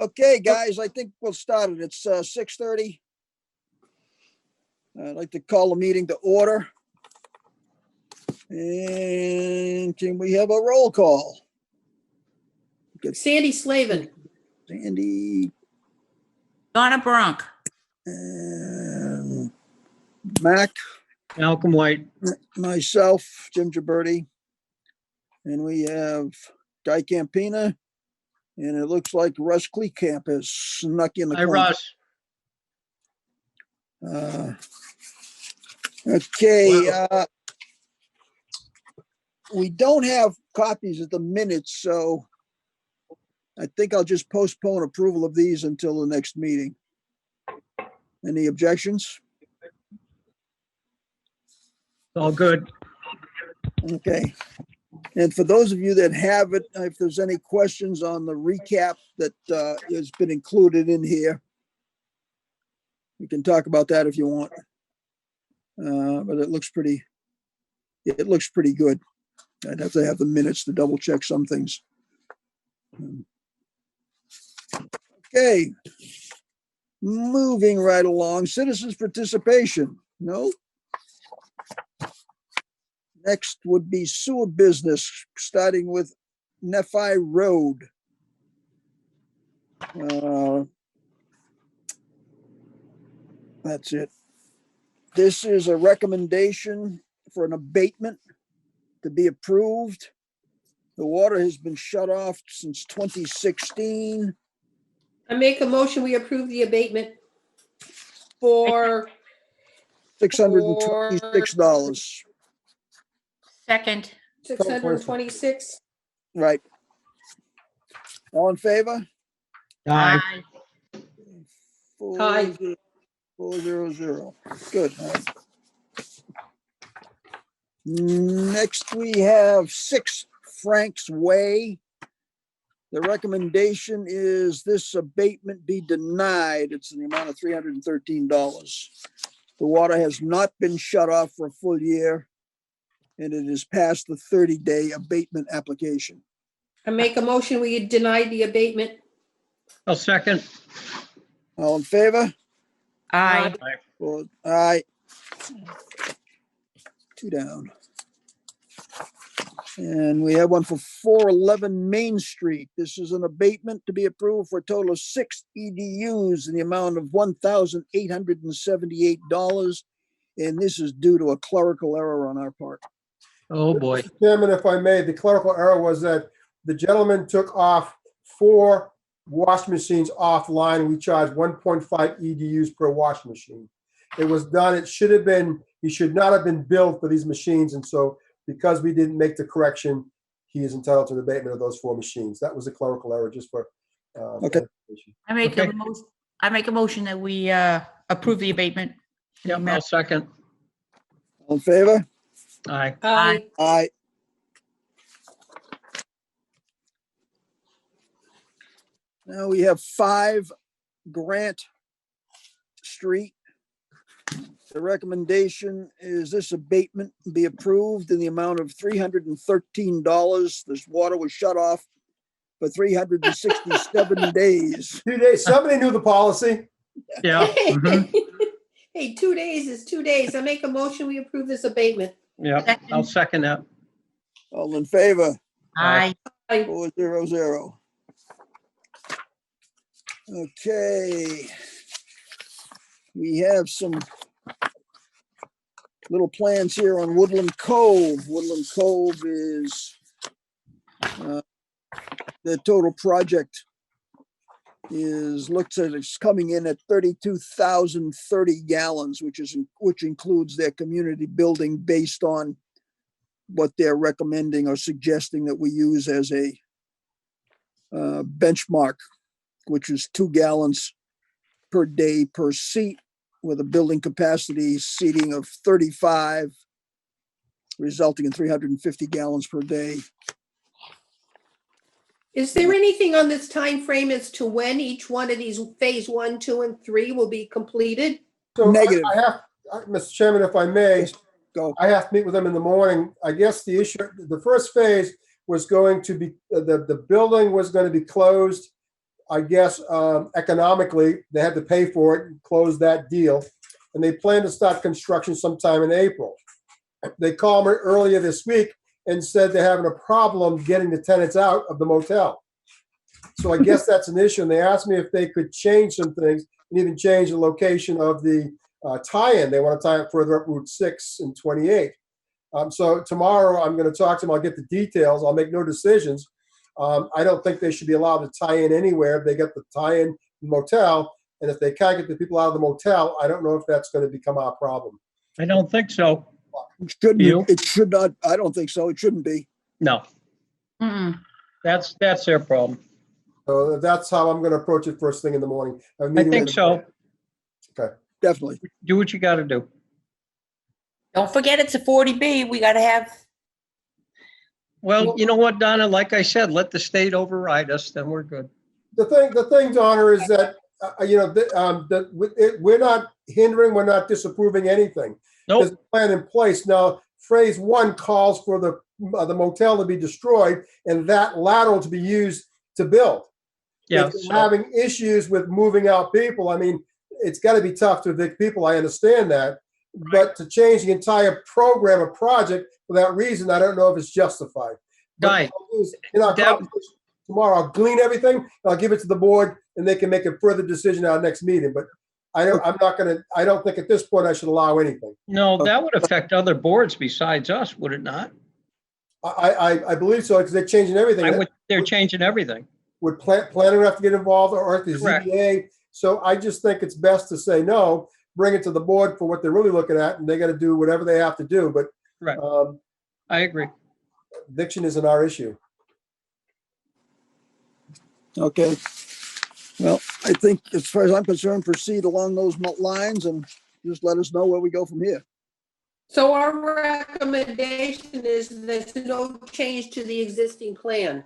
Okay, guys, I think we'll start it. It's 6:30. I'd like to call the meeting to order. And can we have a roll call? Sandy Slavin. Sandy, Donna Bronk. and Mac, Malcolm White. myself, Jim Gibberti. And we have Guy Campina. And it looks like Russ Kleekamp has snuck in the Hi, corner. Russ. Okay, we don't have copies of the minutes, so I think I'll just postpone approval of these until the next meeting. Any objections? All good. Okay. And for those of you that have it, if there's any questions on the recap that has been included in here, we can talk about that if you want. But it looks pretty good. I'd have to have the minutes to double check some things. Okay. Moving right along, citizens participation. No? Next would be sewer business, starting with Nephi Road. That's it. This is a recommendation for an abatement to be approved. The water has been shut off since 2016. I make a motion, we approve the abatement for $626. Second. 626. Right. All in favor? Aye. Aye. 400. Good. All right. Next, we have 6 Franks Way. The recommendation is this abatement be denied. It's in the amount of $313. The water has not been shut off for a full year, and it is past the 30-day abatement application. I make a motion, we deny the abatement. I'll second. All in favor? Aye. Well, aye. 2 down. And we have one for 411 Main Street. This is an abatement to be approved for a total of 6 EDUs in the amount of $1,878. And this is due to a clerical error on our part. Oh, boy. Mr. Chairman, if I may, the clerical error was that the gentleman took off 4 wash machines offline. We charged 1.5 EDUs per wash machine. It was done. It should have been, he should not have been billed for these machines. And so because we didn't make the correction, he is entitled to the abatement of those 4 machines. That was a clerical error, just for Okay. I make Okay. I make a motion that we approve the abatement. Yep, I'll second. All in favor? Aye. Aye. Aye. Now we have 5 Grant Street. The recommendation is this abatement be approved in the amount of $313. This water was shut off for 367 days. 2 days. Somebody knew the policy. Yeah. Mhm. Hey, 2 days is 2 days. I make a motion, we approve this abatement. Yeah, I'll second that. All in favor? Aye. 400. Okay. We have some little plans here on Woodland Cove. Woodland Cove is the total project looks at it's coming in at 32,030 gallons, which includes their community building based on what they're recommending or suggesting that we use as a benchmark, which is 2 gallons per day per seat, with a building capacity seating of 35, resulting in 350 gallons per day. Is there anything on this time frame as to when each one of these phase 1, 2, and 3 will be completed? So Negative. Mr. Chairman, if I may, Go. I have to meet with them in the morning. I guess the issue, the first phase was going to be, the building was going to be closed I guess economically, they had to pay for it and close that deal. And they plan to start construction sometime in April. They called me earlier this week and said they're having a problem getting the tenants out of the motel. So I guess that's an issue. And they asked me if they could change some things and even change the location of the tie-in. They want to tie it further up Route 6 and 28. So tomorrow I'm going to talk to them. I'll get the details. I'll make no decisions. I don't think they should be allowed to tie in anywhere if they get the tie-in motel. And if they can't get the people out of the motel, I don't know if that's going to become our problem. I don't think so. It shouldn't, You? it should not, I don't think so. It shouldn't be. No, Mm-mm. that's their problem. So that's how I'm going to approach it first thing in the morning. I think so. Definitely. Do what you got to do. Don't forget it's a 40B. We got to have, Well, you know what, Donna, like I said, let the state override us, then we're good. The thing, Donna, is that we're not hindering, we're not disapproving anything. There's Nope, a plan in place now. Phase 1 calls for the motel to be destroyed and that lateral to be used to build. yeah, If they're so- having issues with moving out people, I mean, it's got to be tough to evict people. I understand that, but to change the entire program or project for that reason, I don't know if it's justified. But Guy, what I'll do is, in our that- conversation tomorrow, I'll glean everything and I'll give it to the board, and they can make a further decision at our next meeting. But I don't think at this point I should allow anything. no, that would affect other boards besides us, would it not? I believe so because they're changing everything. They're changing everything. Would planning have to get involved or the Correct. ZBA? So I just think it's best to say no, bring it to the board for what they're really looking at, and they got to do whatever they have to do. But Correct. I agree. eviction isn't our issue. Okay. Well, I think as far as I'm concerned, proceed along those lines and just let us know where we go from here. So our recommendation is there's no change to the existing plan.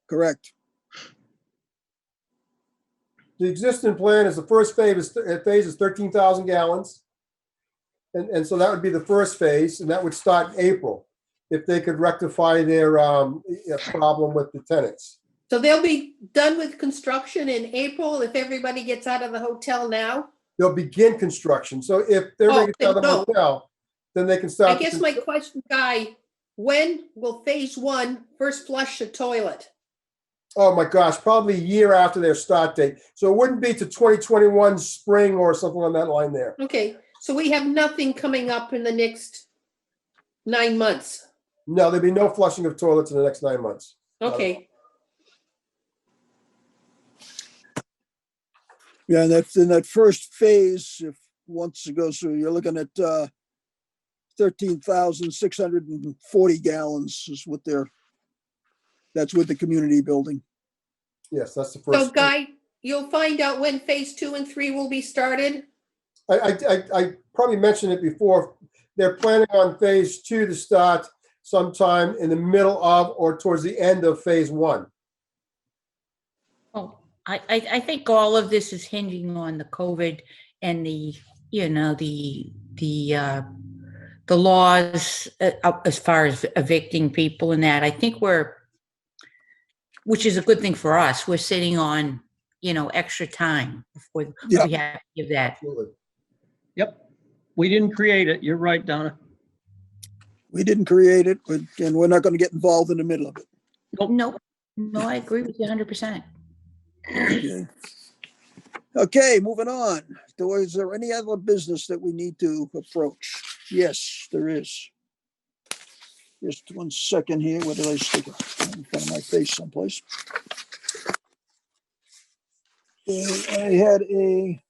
Correct. The existing plan is the first phase is 13,000 gallons. And so that would be the first phase, and that would start in April if they could rectify their problem with the tenants. So they'll be done with construction in April if everybody gets out of the hotel now? They'll begin construction. So if they're Oh, making out of the no. motel, then they can start. I guess my question, Guy, when will phase 1 first flush the toilet? Oh my gosh, probably a year after their start date. So it wouldn't be to 2021 spring or something on that line there. Okay, so we have nothing coming up in the next 9 months. No, there'd be no flushing of toilets in the next 9 months. Okay, Yeah, and that's in that first phase, if once it goes through, you're looking at 13,640 gallons is what that's with the community building. Yes, that's the first. so Guy, you'll find out when phase 2 and 3 will be started? I probably mentioned it before. They're planning on phase 2 to start sometime in the middle of or towards the end of phase 1. oh, I think all of this is hinging on the COVID and the laws as far as evicting people and that. I think which is a good thing for us. We're sitting on, extra time before Yeah. we have to give that. Absolutely. Yep. We didn't create it. You're right, Donna. We didn't create it, and we're not going to get involved in the middle of it. No, I agree with you 100%. Okay, moving on. Is there any other business that we need to approach? Yes, there is. Just 1 second here. Where did I stick it? In front of my face someplace. I had a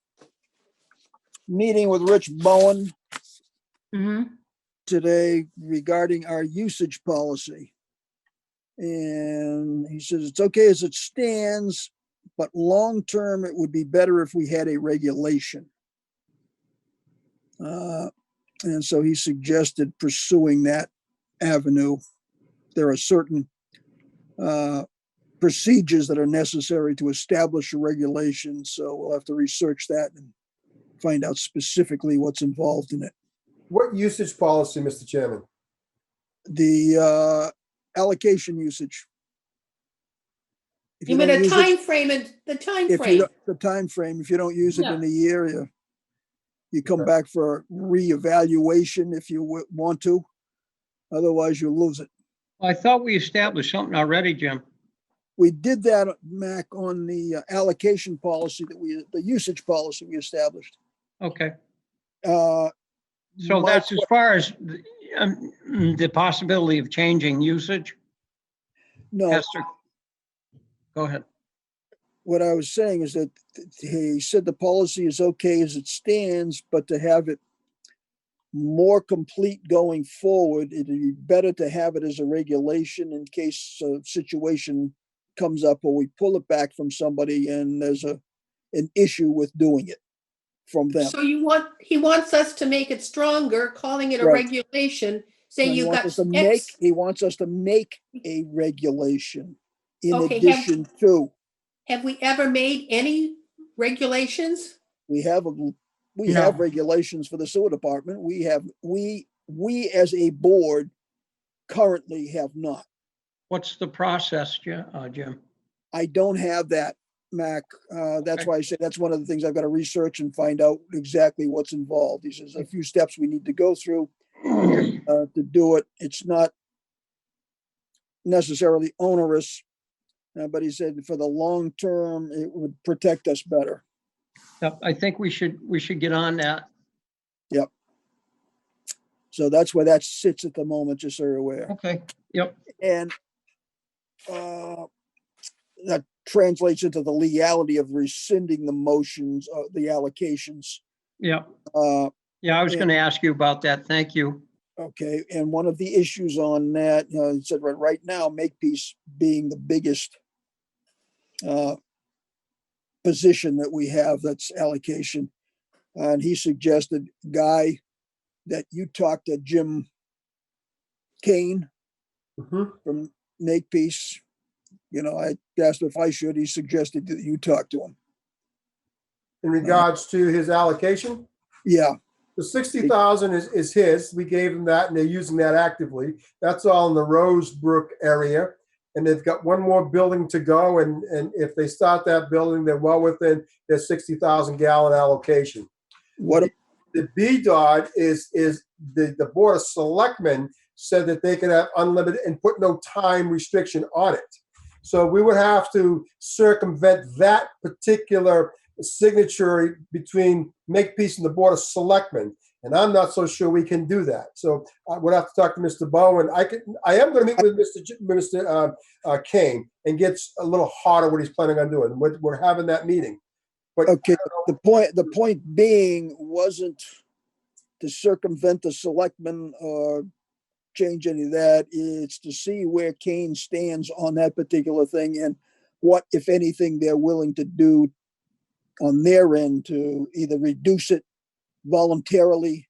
meeting with Rich Bowen Mm-hmm. today regarding our usage policy. And he says it's okay as it stands, but long-term, it would be better if we had a regulation. And so he suggested pursuing that avenue. There are certain procedures that are necessary to establish a regulation, so we'll have to research that and find out specifically what's involved in it. What usage policy, Mr. Chairman? The allocation usage. If You you mean don't a use it, time frame and the time if you, frame? don't- the time frame, if you don't use it Yeah. in a year, you come back for reevaluation if you want to. Otherwise, you lose it. I thought we established something already, Jim. We did that, Mac, on the allocation policy the usage policy we established. Okay. Uh, So my that's as far as the possibility of changing usage? No, Hester, go ahead. what I was saying is that he said the policy is okay as it stands, but to have it more complete going forward, it'd be better to have it as a regulation in case a situation comes up or we pull it back from somebody and there's an issue with doing it from them. So he wants us to make it stronger, calling it a Right. regulation, No, saying he you wants got us to make, X. he wants us to make a regulation in Okay, addition to, Have we ever made any regulations? we have No. regulations for the sewer department. We as a board currently have not. What's the process, Jim? I don't have that, Mac. That's Okay. why I say that's one of the things I've got to research and find out exactly what's involved. He says a few steps we need to go through to do it. It's not necessarily onerous, but he said for the long term, it would protect us better. Yep, I think we should get on that. So that's where that sits at the moment, just so you're aware. Okay, yep, And that translates into the legality of rescinding the motions, the allocations. yep. Uh, Yeah, I was Yeah. going to ask you about that. Thank you. Okay, and one of the issues on that, he said right now, Makepeace being the biggest position that we have, that's allocation. And he suggested, Guy, that you talk to Jim Kane Mhm. from Makepeace. I asked if I should. He suggested that you talk to him. In regards to his allocation, Yeah, the 60,000 is his. We gave them that and they're using that actively. That's all in the Rosebrook area. And they've got one more building to go. And if they start that building, they're well within their 60,000 gallon allocation. what, The BDOT is the Board of Selectmen said that they could have unlimited and put no time restriction on it. So we would have to circumvent that particular signature between Makepeace and the Board of Selectmen. And I'm not so sure we can do that. So I would have to talk to Mr. Bowen. I am going to meet with Mr. Kane and get a little harder what he's planning on doing. We're having that meeting. But okay, the point being wasn't to circumvent the selectmen or change any of that. It's to see where Kane stands on that particular thing and what, if anything, they're willing to do on their end to either reduce it voluntarily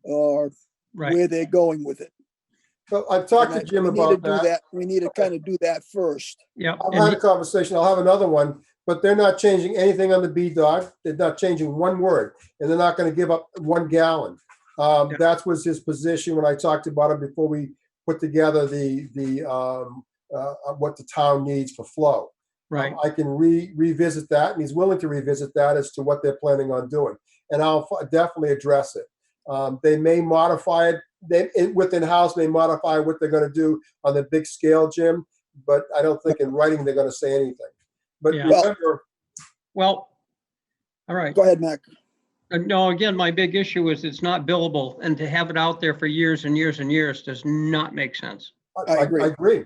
or Right. where they're going with it. so I've talked And to Jim we need to about do that. that. We need to kind of do that first. Yep. I've And had a conversation. I'll have another one, but they're not changing anything on the BDOT. They're not changing one word, and they're not going to give up 1 gallon. Yeah. That was his position when I talked about it before we put together what the town needs for flow. right. I can revisit that, and he's willing to revisit that as to what they're planning on doing, and I'll definitely address it. They may modify it. Within house, may modify what they're going to do on the big scale, Jim. But I don't think in writing they're going to say anything. But Yeah. remember, Well, all right. Go ahead, Mac. No, again, my big issue is it's not billable, and to have it out there for years and years and years does not make sense. I agree. I agree.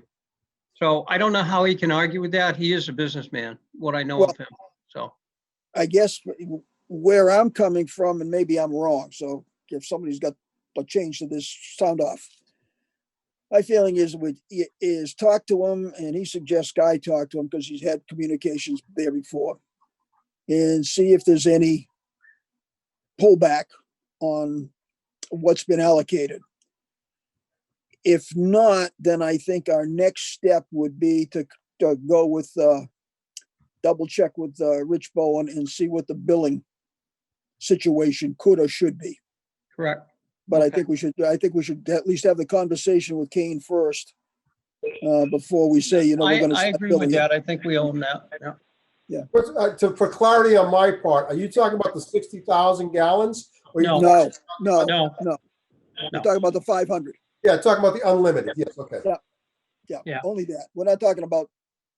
So I don't know how he can argue with that. He is a businessman, what I know Well- of him. So, I guess where I'm coming from, and maybe I'm wrong, so if somebody's got a change to this, sound off. My feeling is talk to him, and he suggests Guy talk to him because he's had communications there before, and see if there's any pullback on what's been allocated. If not, then I think our next step would be to go with double check with Rich Bowen and see what the billing situation could or should be. correct. But I Okay. think we should at least have the conversation with Kane first before we say, you know, we're gonna. I start agree with building it. that. I think we own that. Yeah. For clarity on my part, are you talking about the 60,000 gallons? Or you No. No, no, No, we're talking about the 500. Yeah, talking about the unlimited. Yes, okay. Yeah, Yeah. only that. We're not talking about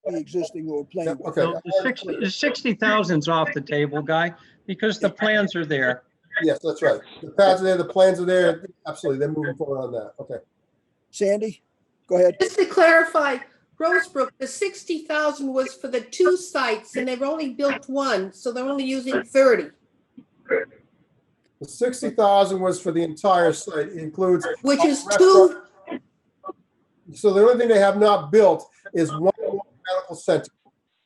the existing or Yeah, playing. okay. no, the 60,000's off the table, Guy, because the plans are there. Yes, that's right. The pads are there, the plans are there. Absolutely, they're moving forward on that. Okay. Sandy, go ahead. Just to clarify, Rosebrook, the 60,000 was for the two sites and they've only built one, so they're only using 30, The 60,000 was for the entire site. It includes, which is restaurant- two. so the only thing they have not built is one medical center.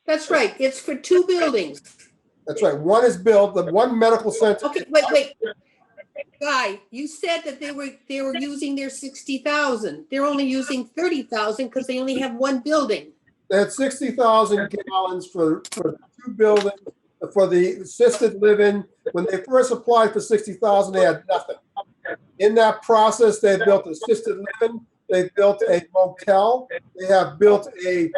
That's right. It's for two buildings. That's right. One is built, the one medical center. Okay, wait. Guy, you said that they were using their 60,000. They're only using 30,000 because they only have one building. They had 60,000 gallons for the two buildings, for the assisted living. When they first applied for 60,000, they had nothing. In that process, they built assisted living, they built a motel, they have built a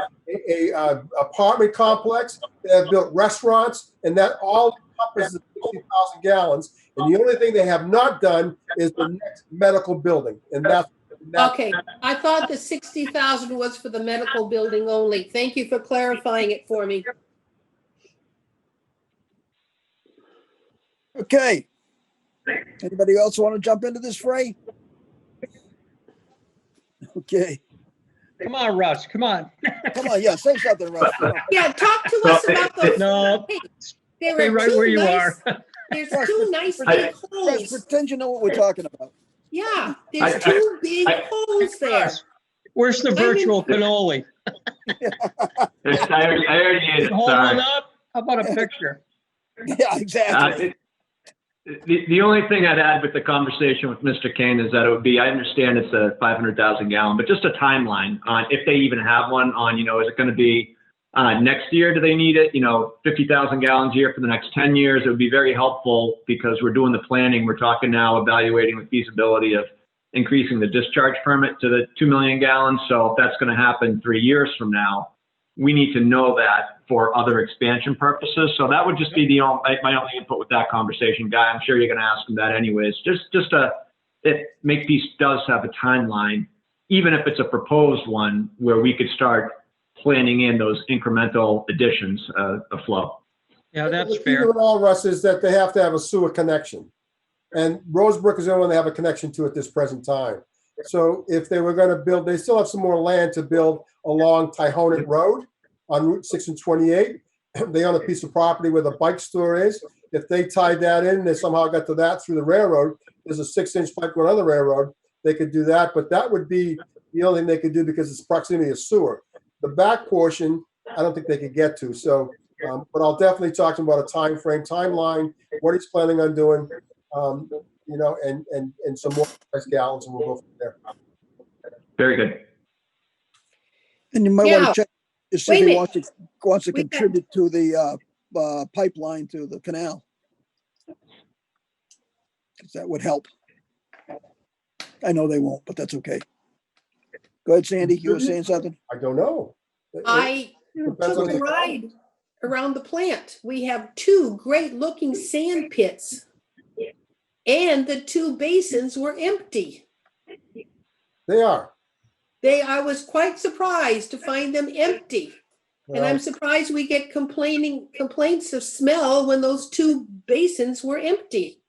apartment complex, they have built restaurants, and that all encompasses 60,000 gallons. And the only thing they have not done is the next medical building, and that's Okay, I thought the 60,000 was for the medical building only. Thank you for clarifying it for me. Okay. Anybody else want to jump into this fray? Okay, Come on, Russ, come on. come on, yeah, say something, Russ. Come on. Yeah, talk to us about those. No, Hey, there stay are right two where you nice- are. There's two nice big Russ, holes. pretend you know what we're talking about. Yeah, there's two big holes there. Russ, where's the virtual cannoli? I already ate it, Hold one sorry. up? How about a picture? Yeah, exactly. The only thing I'd add with the conversation with Mr. Kane is that it would be, I understand it's a 500,000 gallon, but just a timeline on if they even have one on, you know, is it going to be next year? Do they need it? You know, 50,000 gallons a year for the next 10 years. It would be very helpful because we're doing the planning. We're talking now evaluating the feasibility of increasing the discharge permit to the 2 million gallons. So if that's going to happen 3 years from now, we need to know that for other expansion purposes. So that would just be my only input with that conversation, Guy. I'm sure you're going to ask him that anyways. If Makepeace does have a timeline, even if it's a proposed one, where we could start planning in those incremental additions of flow. Yeah, that's The key fair. to it all, Russ, is that they have to have a sewer connection. And Rosebrook is the only one they have a connection to at this present time. So if they were going to build, they still have some more land to build along Tyhonet Road on Route 6 and 28. They own a piece of property where the bike store is. If they tied that in, they somehow got to that through the railroad, there's a 6-inch pipe going on the railroad, they could do that. But that would be the only thing they could do because it's proximity of sewer. The back portion, I don't think they could get to. So, but I'll definitely talk to him about a time frame, timeline, what he's planning on doing, you know, and some more gallons, and we'll go from there. Very good. And you might want Now, to check to see wait if a he minute. wants to We got- contribute to the pipeline to the canal. 'Cause that would help. I know they won't, but that's okay. Go ahead, Sandy. You were saying something? I don't know. I Depends on took a the- ride around the plant. We have two great-looking sand pits. And the two basins were empty. They are. I was quite surprised to find them empty. And I'm surprised we get complaints of smell when those two basins were empty.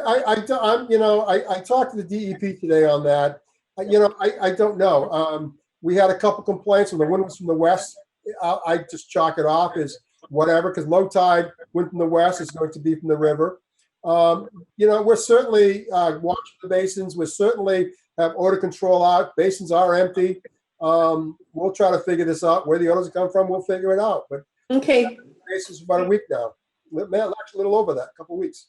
I'm, you know, I talked to the DEP today on that. You know, I don't know. We had a couple complaints when the wind was from the west. I just chalk it off as whatever, because low tide, wind from the west is going to be from the river. You know, we're certainly watching the basins. We certainly have odor control out. Basins are empty. We'll try to figure this out. Where the odors come from, we'll figure it out. But Okay, basins for about a week now. Man, actually a little over that, a couple of weeks.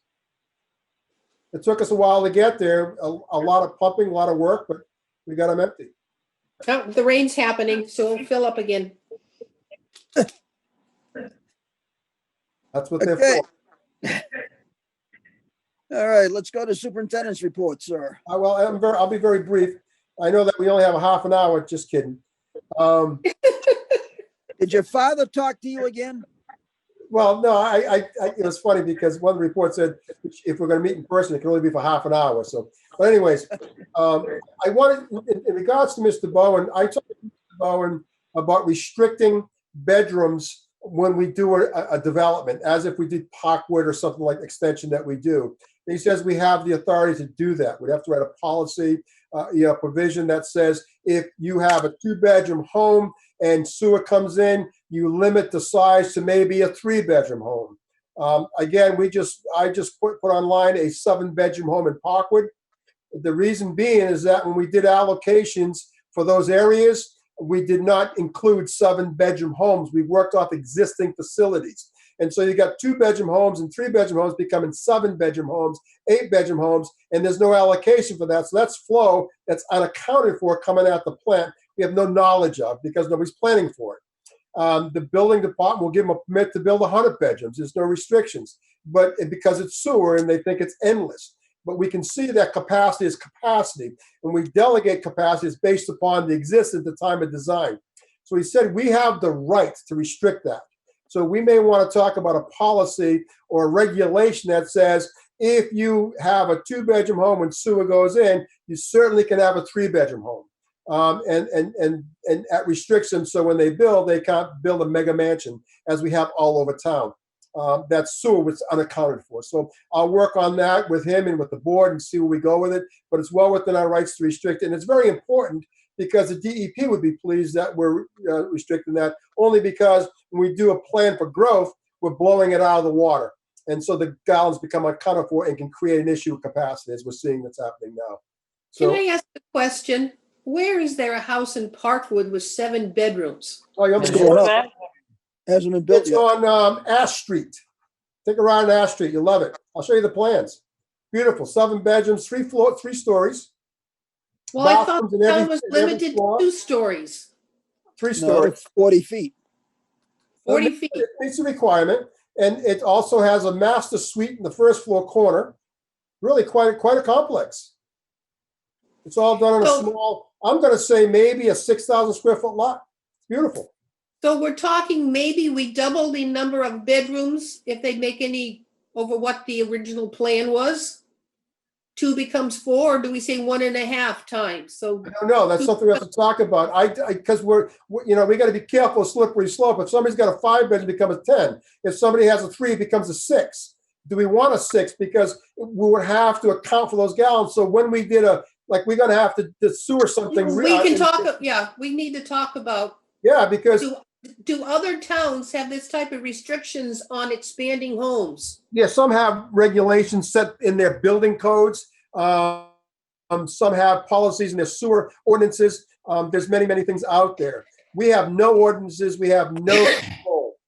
It took us a while to get there. A lot of pumping, a lot of work, but we got them empty. oh, the rain's happening, so it'll fill up again. That's what they're Okay. for. All right, let's go to superintendent's report, sir. I'll be very brief. I know that we only have a half an hour, just kidding. Did your father talk to you again? Well, no, it was funny because one of the reports said if we're going to meet in person, it can only be for half an hour. So, but anyways, I wanted, in regards to Mr. Bowen, I talked to Mr. Bowen about restricting bedrooms when we do a development, as if we did Parkwood or something like extension that we do. And he says we have the authority to do that. We'd have to write a policy, provision that says if you have a 2-bedroom home and sewer comes in, you limit the size to maybe a 3-bedroom home. Again, I just put online a 7-bedroom home in Parkwood. The reason being is that when we did allocations for those areas, we did not include 7-bedroom homes. We worked off existing facilities. And so you got 2-bedroom homes and 3-bedroom homes becoming 7-bedroom homes, 8-bedroom homes, and there's no allocation for that. So that's flow that's unaccounted for coming out the plant. We have no knowledge of because nobody's planning for it. The building department will give them a permit to build 100 bedrooms. There's no restrictions, but because it's sewer and they think it's endless. But we can see that capacity is capacity. When we delegate capacity, it's based upon the existence at the time of design. So he said we have the right to restrict that. So we may want to talk about a policy or a regulation that says if you have a 2-bedroom home and sewer goes in, you certainly can have a 3-bedroom home. And at restrictions, so when they build, they can't build a mega mansion as we have all over town. That's sewer was unaccounted for. So I'll work on that with him and with the board and see where we go with it. But it's well within our rights to restrict it. And it's very important because the DEP would be pleased that we're restricting that, only because when we do a plan for growth, we're blowing it out of the water. And so the gallons become unaccounted for and can create an issue of capacity, as we're seeing that's happening now. So, Can I ask a question? Where is there a house in Parkwood with 7 bedrooms? oh, you It's understand? going up. Hasn't been built It's yet. on Ash Street. Take a ride on Ash Street. You'll love it. I'll show you the plans. Beautiful. 7 bedrooms, 3 stories. Well, I thought Bathrooms in the every- town was in every limited to floor. 2 stories, 3 No, stories. it's 40 feet. 40 feet. It meets the requirement. And it also has a master suite in the first floor corner. Really quite a complex. It's all done on a So- small, I'm going to say maybe a 6,000 square foot lot. Beautiful. So we're talking maybe we double the number of bedrooms if they make any over what the original plan was? 2 becomes 4, or do we say 1.5 times? So I don't know. That's something we have to talk about. Because we got to be careful, slippery slope. If somebody's got a 5-bedroom, it becomes a 10. If somebody has a 3, it becomes a 6. Do we want a 6? Because we would have to account for those gallons. So when we did we're going to have to sewer something. we can talk, we need to talk about, Yeah, because do other towns have this type of restrictions on expanding homes? some have regulations set in their building codes. Some have policies in their sewer ordinances. There's many things out there. We have no ordinances. We have no control.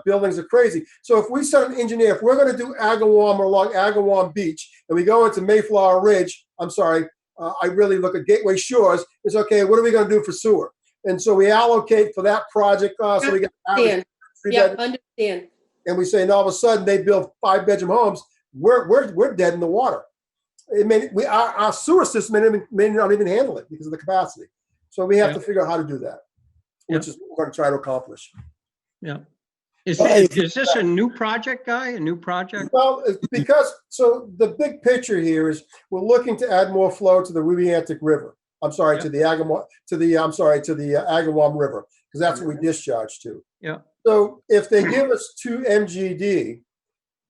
Buildings are crazy. So if we send an engineer, if we're going to do Agawam or along Agawam Beach, and we go into Mayflower Ridge, I really look at Gateway Shores, it's okay, what are we going to do for sewer? And so we allocate for that project, so we get Understand. 3 Yeah, bedrooms, understand. and we say, and all of a sudden they build 5-bedroom homes, we're dead in the water. Our sewer system may not even handle it because of the capacity. So we have to figure out how to do that, which is what we're going to try to accomplish. Yeah. Is this a new project, Guy? A new project? Well, so the big picture here is we're looking to add more flow to the Rubiantic River. I'm sorry, to the Agawam River, because that's what we discharge to. Yeah. So if they give us 2 MGD,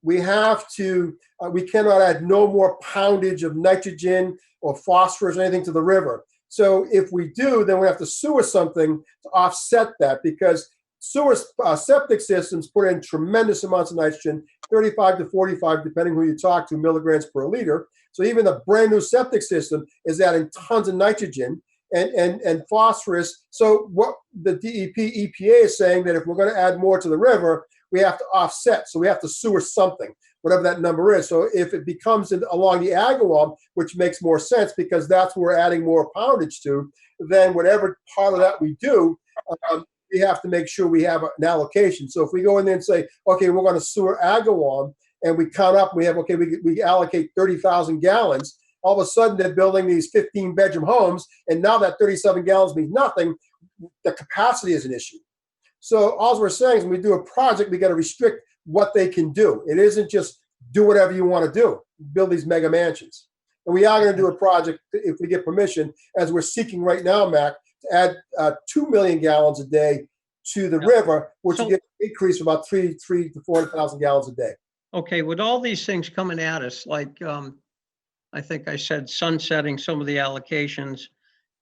we cannot add no more poundage of nitrogen or phosphorus or anything to the river. So if we do, then we have to sewer something to offset that, because sewer septic systems put in tremendous amounts of nitrogen, 35 to 45, depending who you talk to, milligrams per liter. So even a brand new septic system is adding tons of nitrogen and phosphorus. So what the EPA is saying, that if we're going to add more to the river, we have to offset. So we have to sewer something, whatever that number is. So if it becomes along the Agawam, which makes more sense because that's where we're adding more poundage to, then whatever part of that we do, we have to make sure we have an allocation. So if we go in there and say, okay, we're going to sewer Agawam, and we count up, we allocate 30,000 gallons, all of a sudden they're building these 15-bedroom homes, and now that 37 gallons means nothing. the capacity is an issue. So all we're saying is when we do a project, we got to restrict what they can do. It isn't just do whatever you want to do, build these mega mansions. And we are going to do a project, if we get permission, as we're seeking right now, Mac, to add 2 million gallons a day to the river, which will get an increase of about 300 to 400,000 gallons a day. Okay, with all these things coming at us, like I think I said sunsetting some of the allocations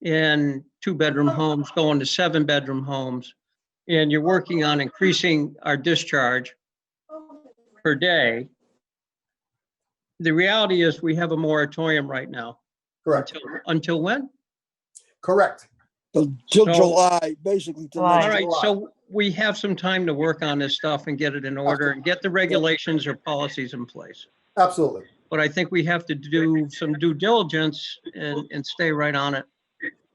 in 2-bedroom homes, going to 7-bedroom homes, and you're working on increasing our discharge per day. The reality is we have a moratorium right now. Correct. Until when? Correct. Till So- July, basically. Till July. All next right, July. so we have some time to work on this stuff and get it in order and get the regulations or policies in place. Absolutely. But I think we have to do some due diligence and stay right on it.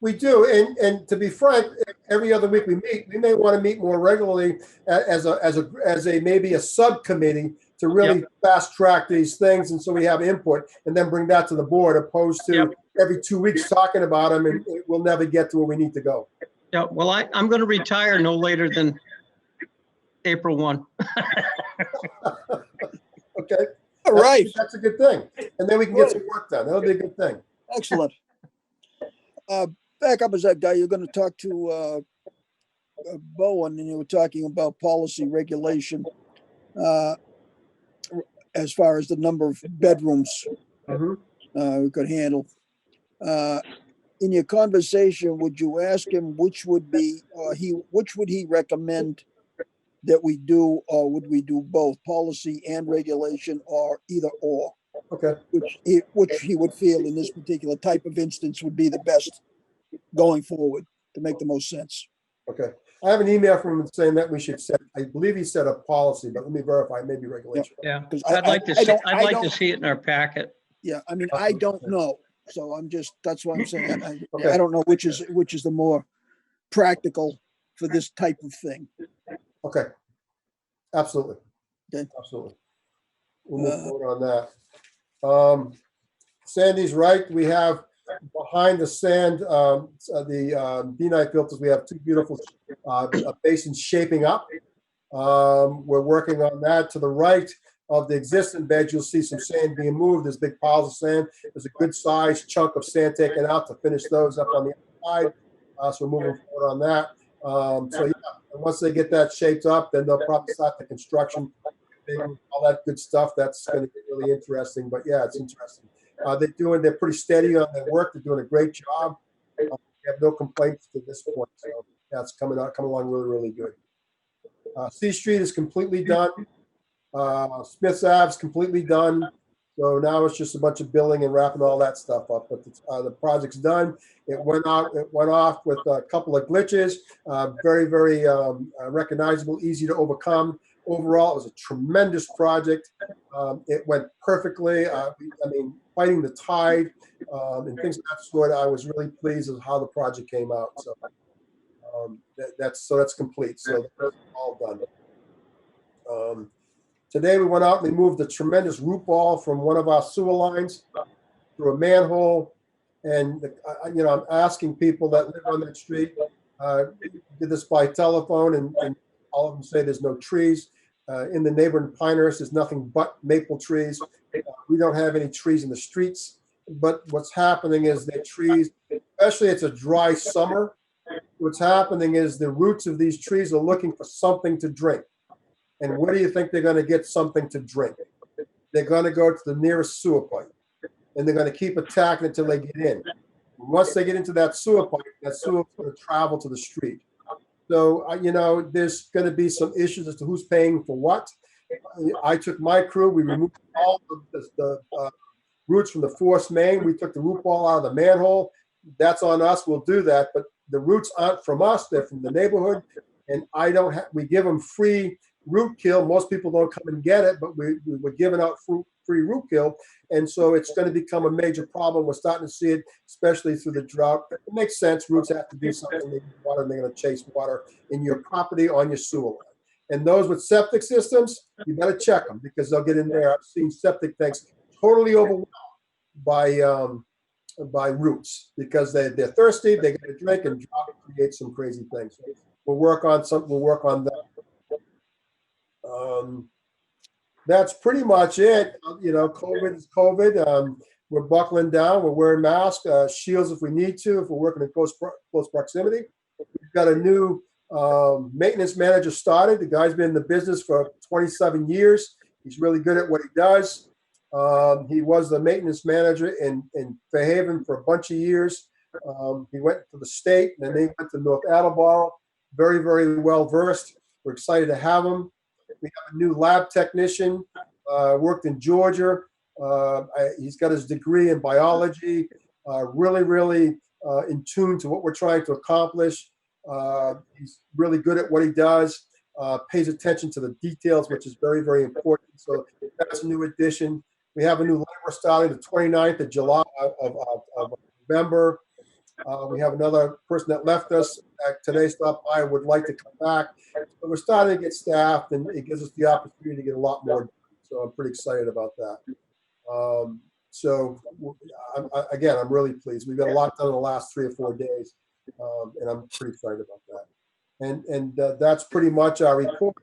We do, and to be frank, every other week we meet. We may want to meet more regularly as a maybe a subcommittee to really fast track these things, and so we have input, and then bring that to the board, opposed to every 2 weeks talking about them, and we'll never get to where we need to go. Yeah, well, I'm going to retire no later than April 1. Okay. All right, That's a good thing, and then we can get some work done. That'll be a good thing. excellent. Back up as that guy, you're going to talk to Bowen, and you were talking about policy regulation as far as the number of bedrooms we could handle. In your conversation, would you ask him which would be, which would he recommend that we do, or would we do both policy and regulation, or either or? Okay. Which he would feel in this particular type of instance would be the best going forward to make the most sense. Okay. I have an email from him saying that we should set, I believe he said a policy, but let me verify, maybe regulation. Yeah, 'Cause I'd like to see, I I'd like don't- to see it in our packet. Yeah, I mean, I don't know, so that's what I'm saying. Okay. I don't know which is the more practical for this type of thing. Okay. Absolutely. Okay. Absolutely. We'll move forward on that. Sandy's right. We have behind the sand, the B-Night filters, we have 2 beautiful basins shaping up. We're working on that. To the right of the existing bed, you'll see some sand being moved. There's big piles of sand. There's a good sized chunk of sand taken out to finish those up on the outside. So we're moving forward on that. So yeah, and once they get that shaped up, then they'll probably start the construction, all that good stuff. That's going to be really interesting. But yeah, it's interesting. They're pretty steady on their work. They're doing a great job. We have no complaints to this point. So yeah, it's coming along really, really good. C Street is completely done. Smith's Ave is completely done. So now it's just a bunch of billing and wrapping all that stuff up. But the project's done. It went off with a couple of glitches. Very, very recognizable, easy to overcome. Overall, it was a tremendous project. It went perfectly. I mean, fighting the tide and things of that sort. I was really pleased with how the project came out. So that's complete. So that's all done. Today we went out and we moved a tremendous root ball from one of our sewer lines through a manhole. And I'm asking people that live on that street. Did this by telephone, and all of them say there's no trees. In the neighboring Pinehurst, there's nothing but maple trees. We don't have any trees in the streets. But what's happening is the trees, especially it's a dry summer, what's happening is the roots of these trees are looking for something to drink. And where do you think they're going to get something to drink? They're going to go to the nearest sewer pipe. And they're going to keep attacking until they get in. Once they get into that sewer pipe, that sewer is going to travel to the street. So, there's going to be some issues as to who's paying for what. I took my crew. We removed all the roots from the forced main. We took the root ball out of the manhole. That's on us. We'll do that. But the roots aren't from us. They're from the neighborhood. And we give them free root kill. Most people don't come and get it, but we were giving out free root kill. And so it's going to become a major problem. We're starting to see it, especially through the drought. It makes sense. Roots have to do something. They need water, and they're going to chase water in your property on your sewer line. And those with septic systems, you better check them because they'll get in there. I've seen septic tanks totally overwhelmed by by roots because they're thirsty, they get a drink and drop and create some crazy things. So we'll work on that. That's pretty much it. COVID is COVID. We're buckling down. We're wearing masks, shields if we need to, if we're working in close proximity. We've got a new maintenance manager started. The guy's been in the business for 27 years. He's really good at what he does. He was the maintenance manager in Fairhaven for a bunch of years. He went to the state and then he went to North Attleboro. Very, very well versed. We're excited to have him. We have a new lab technician, worked in Georgia. He's got his degree in biology, really in tune to what we're trying to accomplish. He's really good at what he does, pays attention to the details, which is very, very important. So that's a new addition. We have a new labor starting the 29th of July of November. We have another person that left us today, stopped by, would like to come back. So we're starting to get staffed, and it gives us the opportunity to get a lot more done. So I'm pretty excited about that. Again, I'm really pleased. We've got a lot done in the last 3 or 4 days, and I'm pretty excited about that. And that's pretty much our report.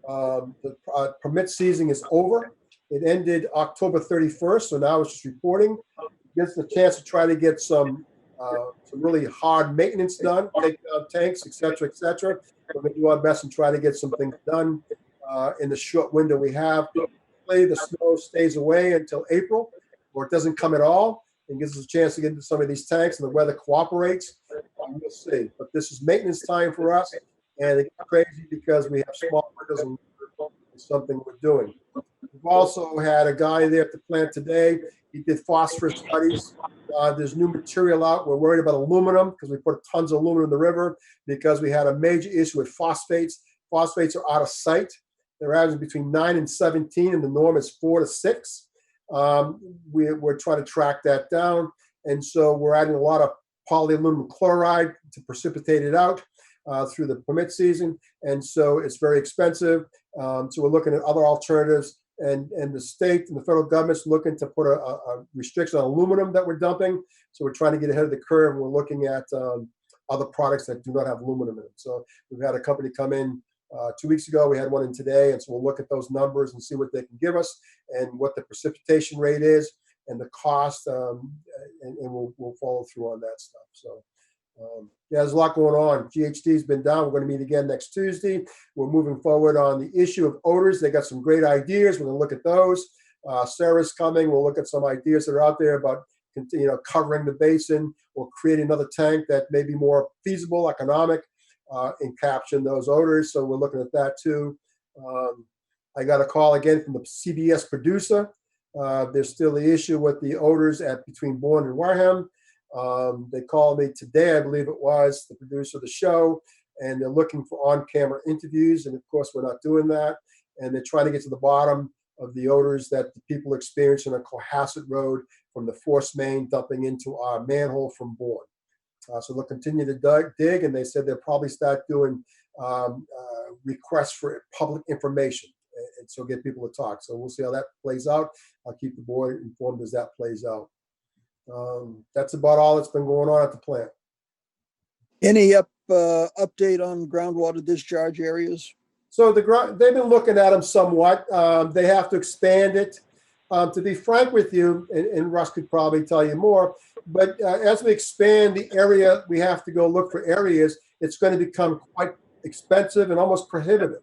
The permit season is over. It ended October 31st, so now it's just reporting. It gives us a chance to try to get some really hard maintenance done, take down tanks, et cetera, et cetera. We're going to do our best and try to get some things done in the short window we have. Hopefully the snow stays away until April, or it doesn't come at all, and gives us a chance to get into some of these tanks and the weather cooperates. We'll see. But this is maintenance time for us, and it's crazy because we have small windows and it's something we're doing. We've also had a guy there at the plant today. He did phosphorus studies. There's new material out. We're worried about aluminum because we put tons of aluminum in the river because we had a major issue with phosphates. Phosphates are out of sight. They're averaging between 9 and 17, and the norm is 4 to 6. We're trying to track that down. And so we're adding a lot of polyaluminum chloride to precipitate it out through the permit season. And so it's very expensive. So we're looking at other alternatives. And the state and the federal government's looking to put a restriction on aluminum that we're dumping. So we're trying to get ahead of the curve. And we're looking at other products that do not have aluminum in it. So we've had a company come in 2 weeks ago. We had one in today. And so we'll look at those numbers and see what they can give us and what the precipitation rate is and the cost. And we'll follow through on that stuff. So yeah, there's a lot going on. GHD's been down. We're going to meet again next Tuesday. We're moving forward on the issue of odors. They got some great ideas. We're going to look at those. Sarah's coming. We'll look at some ideas that are out there about covering the basin or creating another tank that may be more feasible, economic, in capturing those odors. So we're looking at that too. I got a call again from the CBS producer. There's still the issue with the odors between Bourne and Wareham. They called me today, I believe it was, the producer of the show, and they're looking for on-camera interviews. And of course, we're not doing that. And they're trying to get to the bottom of the odors that the people experience on Cohasset Road from the force main dumping into our manhole from Bourne. So they'll continue to dig, and they said they'll probably start doing requests for public information, and so get people to talk. So we'll see how that plays out. I'll keep the board informed as that plays out. That's about all that's been going on at the plant. Any update on groundwater discharge areas? So they've been looking at them somewhat. They have to expand it. To be frank with you, and Russ could probably tell you more, but as we expand the area, we have to go look for areas. It's going to become quite expensive and almost prohibitive.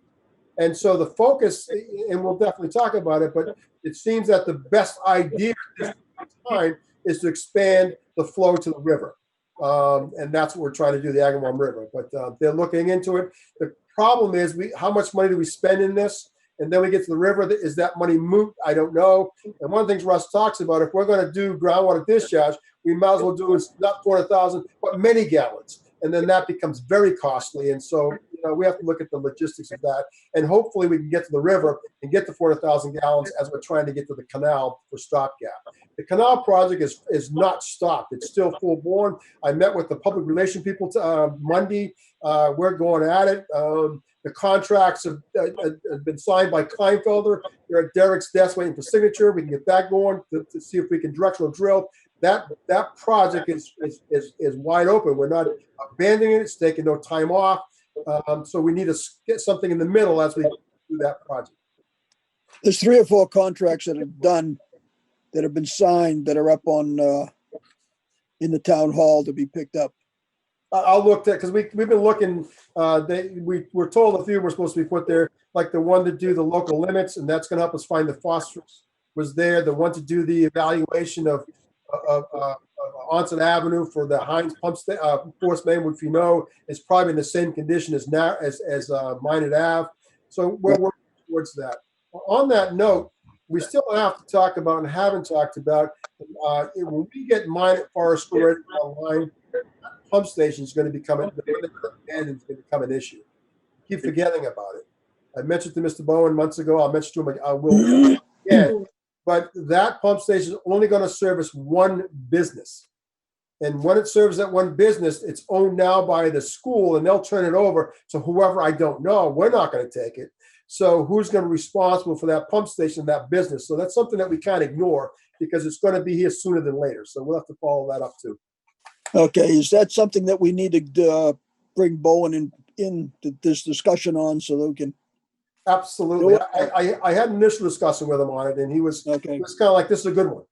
And so the focus, and we'll definitely talk about it, but it seems that the best idea at this time is to expand the flow to the river. And that's what we're trying to do, the Agawam River. But they're looking into it. The problem is, how much money do we spend in this? And then we get to the river. Is that money moot? I don't know. And one of the things Russ talks about, if we're going to do groundwater discharge, we might as well do is not 400,000, but many gallons. And then that becomes very costly. And so, we have to look at the logistics of that. And hopefully we can get to the river and get the 400,000 gallons as we're trying to get to the canal for stopgap. The canal project is not stopped. It's still full born. I met with the public relation people Monday. We're going at it. The contracts have been signed by Kleinfelder. They're at Derek's desk waiting for signature. We can get that going to see if we can directional drill. that project is wide open. We're not abandoning it. It's taking no time off. So we need to get something in the middle as we do that project. There's 3 or 4 contracts that have been signed that are up on, in the town hall to be picked up. I'll look at, because we've been looking, we were told a few were supposed to be put there, like the one to do the local limits, and that's going to help us find the phosphorus was there. The one to do the evaluation of Onset Avenue for the Heinz force main, which you know is probably in the same condition as Minot Ave. So we're working towards that. On that note, we still have to talk about and haven't talked about when we get Minot Forest Storage online. Pump station is going to become an issue. Keep forgetting about it. I mentioned to Mr. Bowen months ago. I'll mention to him. I will again. But that pump station is only going to service one business, and when it serves that one business, it's owned now by the school, and they'll turn it over to whoever. I don't know. We're not going to take it. So who's going to be responsible for that pump station, that business? So that's something that we can't ignore because it's going to be here sooner than later. So we'll have to follow that up too. Okay, is that something that we need to bring Bowen in to this discussion on so that we can? Absolutely. I had an initial discussion with him on it, and he was kind of like, this is a good one.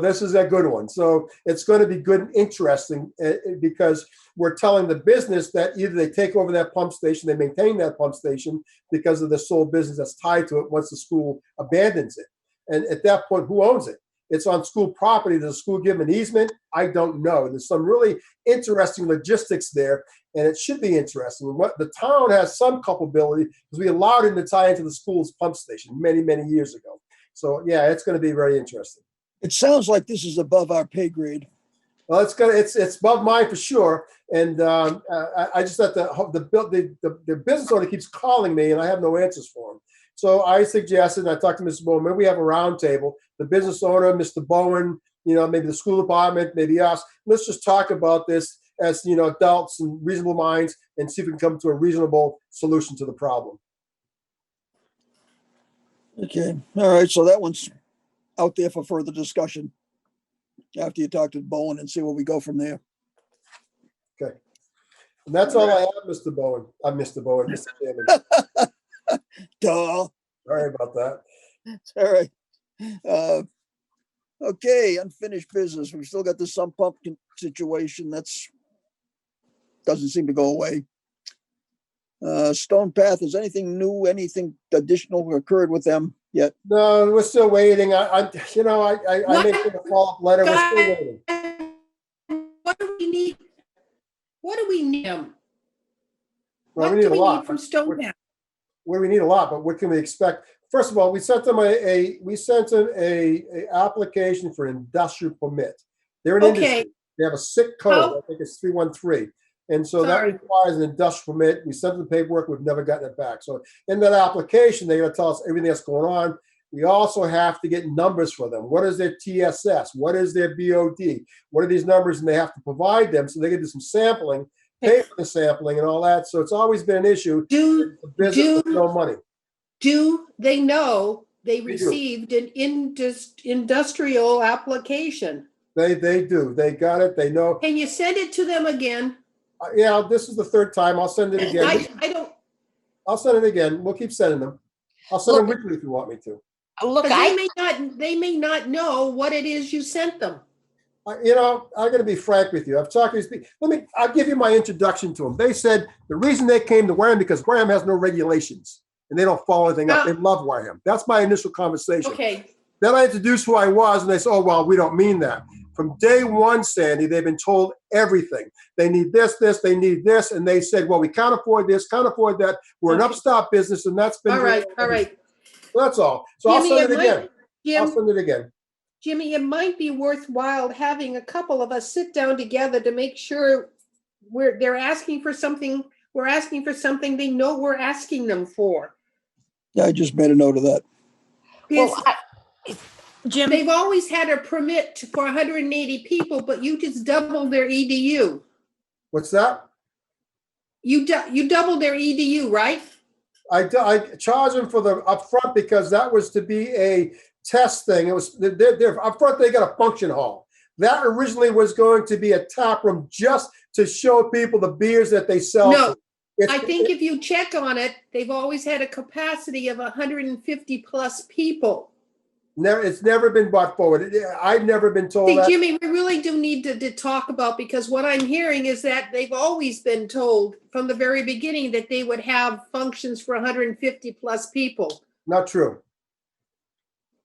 This is a good one. So it's going to be good and interesting because we're telling the business that either they take over that pump station, they maintain that pump station because of the sole business that's tied to it once the school abandons it. And at that point, who owns it? It's on school property. Does the school give them an easement? I don't know. There's some really interesting logistics there, and it should be interesting. What the town has some culpability because we allowed him to tie into the school's pump station many, many years ago. So yeah, it's going to be very interesting. It sounds like this is above our pay grade. Well, it's above mine for sure. And I just thought the business owner keeps calling me, and I have no answers for him. So I suggested, and I talked to Mr. Bowen, maybe we have a round table, the business owner, Mr. Bowen, maybe the school department, maybe us. Let's just talk about this as, adults and reasonable minds and see if we can come to a reasonable solution to the problem. Okay. All right. So that one's out there for further discussion after you talk to Bowen and see where we go from there. Okay. And that's all I have, Mr. Bowen. Mr. Chairman. Duh. Sorry about that. All right. Okay, unfinished business. We've still got the sump pump situation. Doesn't seem to go away. Stone Path, is anything new, anything additional occurred with them yet? No, we're still waiting. I made a follow-up letter. We're still waiting. What do we need? What do we need? Well, What we do need a we lot. need from Stone Path? Well, we need a lot, but what can we expect? First of all, we sent them a application for an industrial permit. They're an industry. They have a sick code. I think it's 313. And so that requires an industrial permit. We sent them the paperwork. We've never gotten it back. So in that application, they're going to tell us everything that's going on. We also have to get numbers for them. What is their TSS? What is their BOD? What are these numbers? And they have to provide them so they can do some sampling, pay for the sampling and all that. So it's always been an issue. The business with no money. Do they know they received an industrial application? They do. They got it. They know. Can you send it to them again? Yeah, this is the third time. I'll send it again. I don't. I'll send it again. We'll keep sending them. I'll send them weekly if you want me to. Look, they may not know what it is you sent them. I'm going to be frank with you. I've talked to these people. I'll give you my introduction to them. They said the reason they came to Wareham because Wareham has no regulations and they don't follow anything up. They love Wareham. That's my initial conversation. Okay. Then I introduced who I was, and they said, "Oh well, we don't mean that." From day one, Sandy, they've been told everything. They need this, they need this, and they said, "Well, we can't afford this, can't afford that. We're an upstart business," and that's been all right. That's all. So Jimmy, I'll send it again. I'll send it again. Jimmy, it might be worthwhile having a couple of us sit down together to make sure they're asking for something. We're asking for something they know we're asking them for. Yeah, I just made a note of that. Jim, they've always had a permit for 180 people, but you just doubled their EDU. What's that? You doubled their EDU, right? I charged them for the upfront because that was to be a test thing. It was they're upfront. They got a function hall. That originally was going to be a tap room just to show people the beers that they sell. No, It's- I think if you check on it, they've always had a capacity of 150 plus people. It's never been brought forward. I've never been told See, that. Jimmy, we really do need to talk about, because what I'm hearing is that they've always been told from the very beginning that they would have functions for 150 plus people. Not true.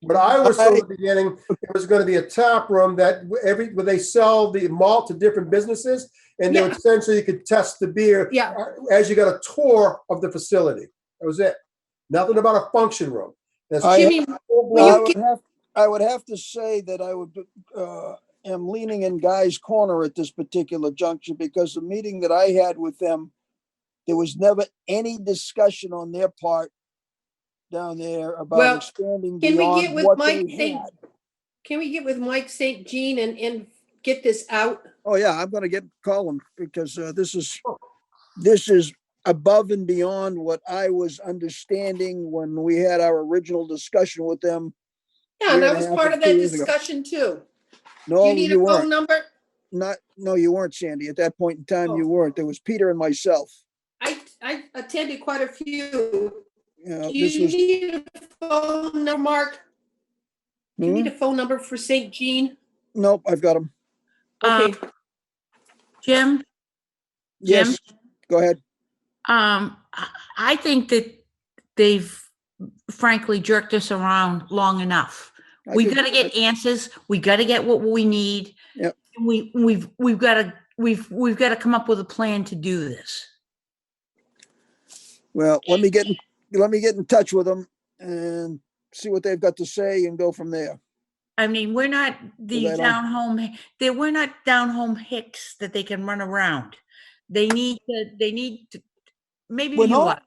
But I was told at the beginning it was going to be a tap room that where they sell the malt to different businesses, and they would essentially you could test the beer Yeah. as you got a tour of the facility. That was it. Nothing about a function room. That's Jimmy, Well, I would have to say that I would am leaning in Guy's corner at this particular juncture, because the meeting that I had with them, there was never any discussion on their part down there about Well, expanding can we beyond get with what Mike they St. had. Can we get with Mike St. Jean and get this out? Oh yeah, I'm going to call him, because this is above and beyond what I was understanding when we had our original discussion with them. Yeah, and Year I and a was half part or of that 2 years ago. discussion too. Do No, you need a you phone weren't. number? No, you weren't, Sandy. At that point in time, Oh. you weren't. There was Peter and myself. I attended quite a few. You know, Do this you was. need a phone number, Mark? Do you need a phone number for St. Jean? Nope, I've got them. Okay, Jim, Yes, go ahead. I think that they've frankly jerked us around long enough. We got to get answers. We got to get what we need. Yep. We've got to come up with a plan to do this. Well, let me get in touch with them and see what they've got to say and go from there. I mean, we're not the I don't- down home. We're not down home hicks that they can run around. They need to. Maybe We're you not? are.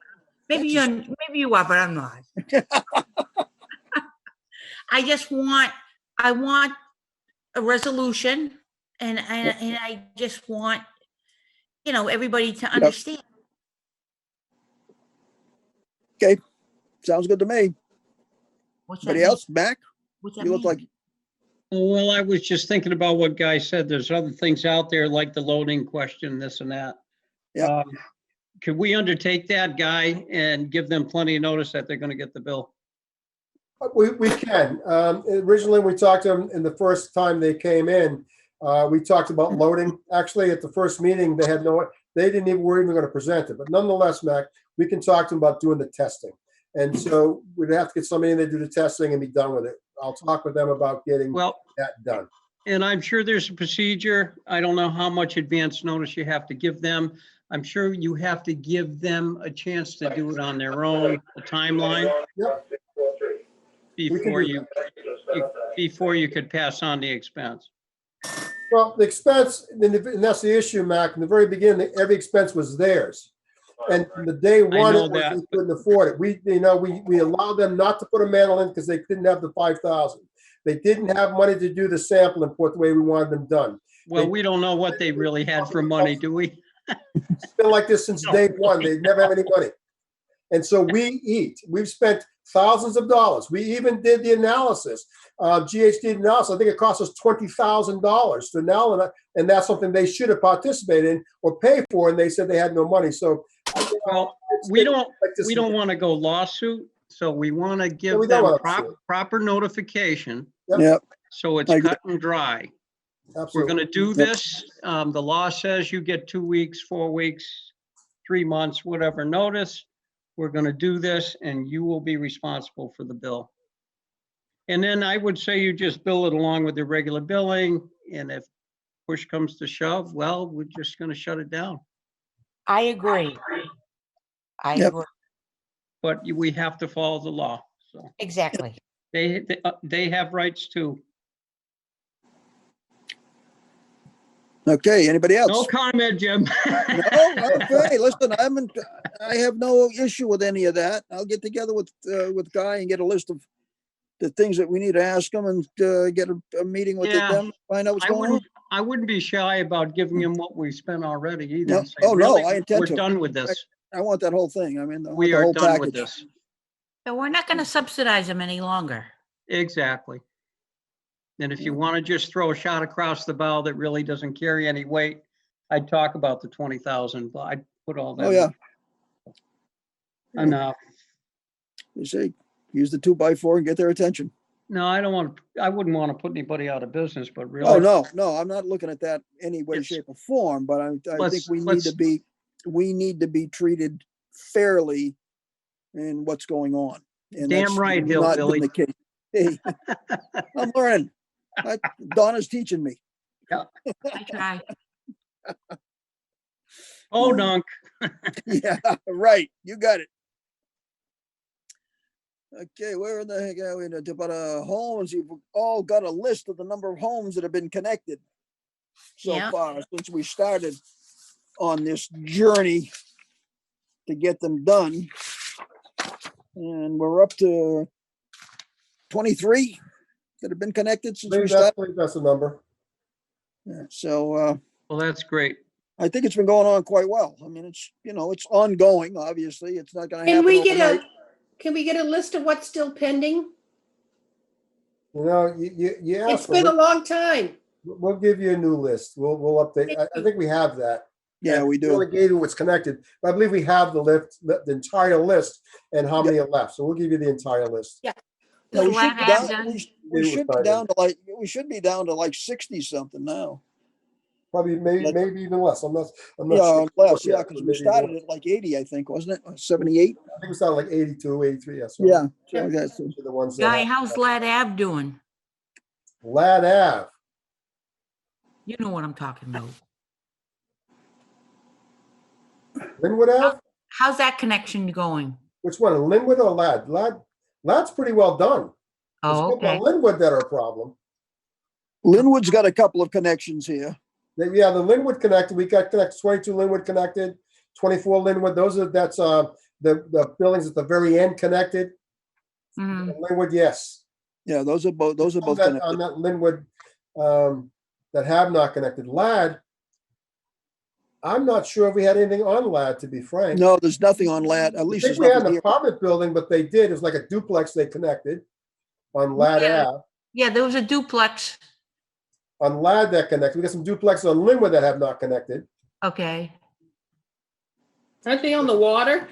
Maybe you are, but I'm not. I want a resolution, and I just want, everybody to understand. Sounds good to me. What's that Anybody mean? else? Mac? What's that You look mean? like, Well, I was just thinking about what Guy said. There's other things out there like the loading question, this and that. Yep. Could we undertake that, Guy, and give them plenty of notice that they're going to get the bill? We can. Originally, we talked to them in the first time they came in. We talked about loading. Actually, at the first meeting, they didn't even, we're even going to present it. But nonetheless, Mac, we can talk to them about doing the testing. And so we'd have to get somebody in there to do the testing and be done with it. I'll talk with them about getting that done. And I'm sure there's a procedure. I don't know how much advance notice you have to give them. I'm sure you have to give them a chance to do it on their own, a timeline. Yep. Before you could pass on the expense. Well, the expense, and that's the issue, Mac. In the very beginning, every expense was theirs. And from the day one, know it was, that, they couldn't afford it. We allowed them not to put a mantle in because they didn't have the 5,000. They didn't have money to do the sample import the way we wanted them done. Well, we don't know what they really had for money, do we? It's been like this since day one. They never have any money. And so we've spent thousands of dollars. We even did the analysis, GHD analysis. I think it cost us $20,000 to now, and that's something they should have participated in or pay for. And they said they had no money. So well, we don't want to go lawsuit. So we want to give them proper notification. Yep. So it's cut and dry. Absolutely. We're going to do this. The law says you get 2 weeks, 4 weeks, 3 months, whatever notice. We're going to do this and you will be responsible for the bill. And then I would say you just bill it along with the regular billing. And if push comes to shove, well, we're just going to shut it down. I agree. I Yep. agree. But we have to follow the law. So Exactly. they have rights too. okay, anybody else? No comment, Jim. No? Okay, listen, I have no issue with any of that. I'll get together with Guy and get a list of the things that we need to ask them and get a meeting with them, find out what's going on. I wouldn't be shy about giving them what we've spent already either. No. and say, Oh, no, "Really, I intend we're to. done with this. I want that whole thing. I mean, I want We the are whole done with package. this." So we're not going to subsidize them any longer. Exactly. And if you want to just throw a shot across the bow that really doesn't carry any weight, I'd talk about the 20,000, but I'd put all that. Oh, yeah. Enough. You say, use the 2x4 and get their attention. No, I wouldn't want to put anybody out of business, but really. Oh, no, I'm not looking at that any way, It's- shape or form, but I think let's- we let's- need to be treated fairly in what's going on. And Damn that's right, not been hillbilly. the case. Hey, I'm learning. Donna's teaching me. I try. Oh, dunk. Yeah, right. You got it. Okay, where the heck are we? About homes. You've all got a list of the number of homes that have been connected so Yeah. far since we started on this journey to get them done. And we're up to 23 that have been connected since we started. That's the number. Yeah, so Well, that's great. I think it's been going on quite well. I mean, it's, it's ongoing, obviously. It's not going to Can happen we get overnight. can we get a list of what's still pending? You know, you It's asked for been a it. long time. We'll give you a new list. We'll update. I think we have that. Yeah, we do. only gave you what's connected, but I believe we have the entire list and how many are left. So we'll give you the entire list. Yeah. No, we Flat should be Ave down, done? we should be down to like, we should be down to like 60 something now. Probably maybe even less. I'm not Yeah, sure. less, yeah, but because we maybe started more. at like 80, I think, wasn't it? Or 78? I think we started like 82, 83. Yeah. So Yeah. Yeah. So that's- those are the ones that Guy, have- how's Lad Ave doing? Lad Ave. You know what I'm talking about. Linwood Ave? How's that connection going? Which one? Linwood or Lad? Lad's pretty well done. Oh, It's the okay. Linwood that are a problem. Linwood's got a couple of connections here. Yeah, the Linwood connected. We got connected. 22 Linwood connected. 24 Linwood. That's the buildings at the very end connected. Mhm. Linwood, yes. Yeah, those are both On connected. that Linwood that have not connected. Lad, I'm not sure if we had anything on Lad, to be frank. No, there's nothing on Lad, at I least think there's we had nothing an here. apartment building, but they did. It was like a duplex they connected on Lad Yeah. Ave. Yeah, there was a duplex. On Lad that connected. We got some duplexes on Linwood that have not connected. Okay. Aren't they on the water?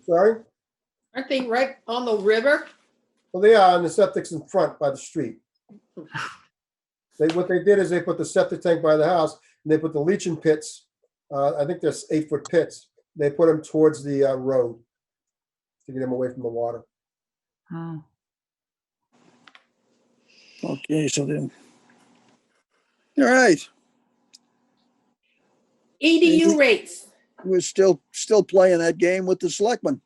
Sorry? Aren't they right on the river? Well, they are, and the septic's in front by the street. What they did is they put the septic tank by the house, and they put the leaching pits, I think there's 8-foot pits. They put them towards the road to get them away from the water. Oh. Okay, so then. All right, EDU rates. we're still playing that game with the selectmen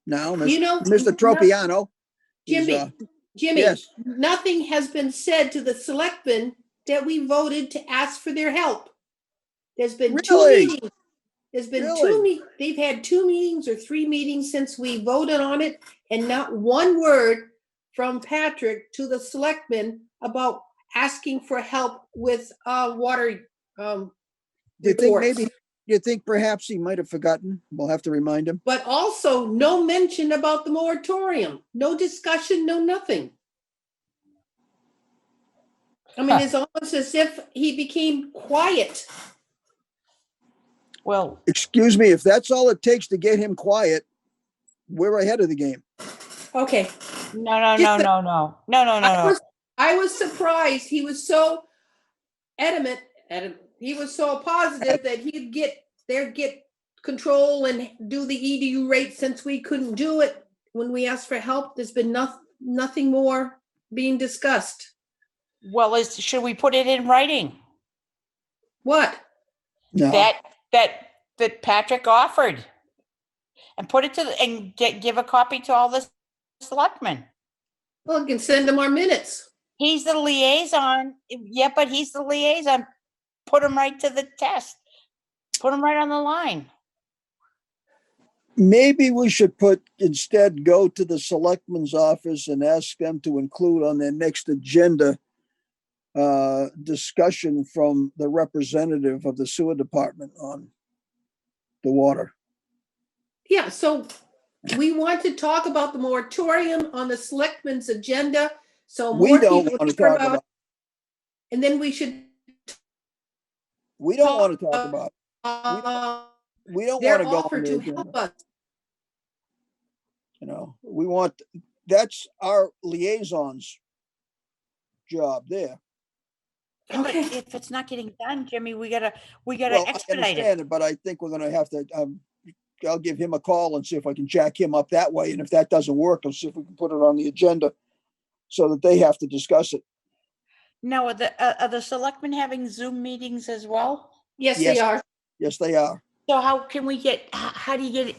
now. You know, Mr. Tropiano. he's, Jimmy, yes. nothing has been said to the selectmen that we voted to ask for their help. There's been two Really? meetings. There's been Really? they've had 2 meetings or 3 meetings since we voted on it, and not one word from Patrick to the selectmen about asking for help with water Do you think reports. you think perhaps he might have forgotten? We'll have to remind him. But also no mention about the moratorium, no discussion, no nothing. I mean, it's almost as if he became quiet. Well, Excuse me, if that's all it takes to get him quiet, we're ahead of the game. Okay. no. I was surprised. He was so adamant. He was so positive that they'd get control and do the EDU rate since we couldn't do it when we asked for help. There's been nothing more being discussed. well, should we put it in writing? What? No. That Patrick offered, and put it and give a copy to all the selectmen. Well, we can send them our minutes. He's the liaison. Yeah, but he's the liaison. Put him right to the test. Put him right on the line. Maybe we should instead go to the selectman's office and ask them to include on their next agenda discussion from the representative of the sewer department on the water. Yeah, so we want to talk about the moratorium on the selectmen's agenda. So We more don't people want to hear talk about about, And then we should, We don't want to talk about, we don't their want to go offer on the to agenda. help us. You know, we want, that's our liaison's job there. Yeah, but Okay. if it's not getting done, Jimmy, we gotta Well, I expedite it. understand it, but I think we're gonna have to, I'll give him a call and see if I can jack him up that way. And if that doesn't work, I'll see if we can put it on the agenda so that they have to discuss it. Now, are the selectmen having Zoom meetings as well? Yes, Yes. they are. Yes, they are. So how can we get, how do you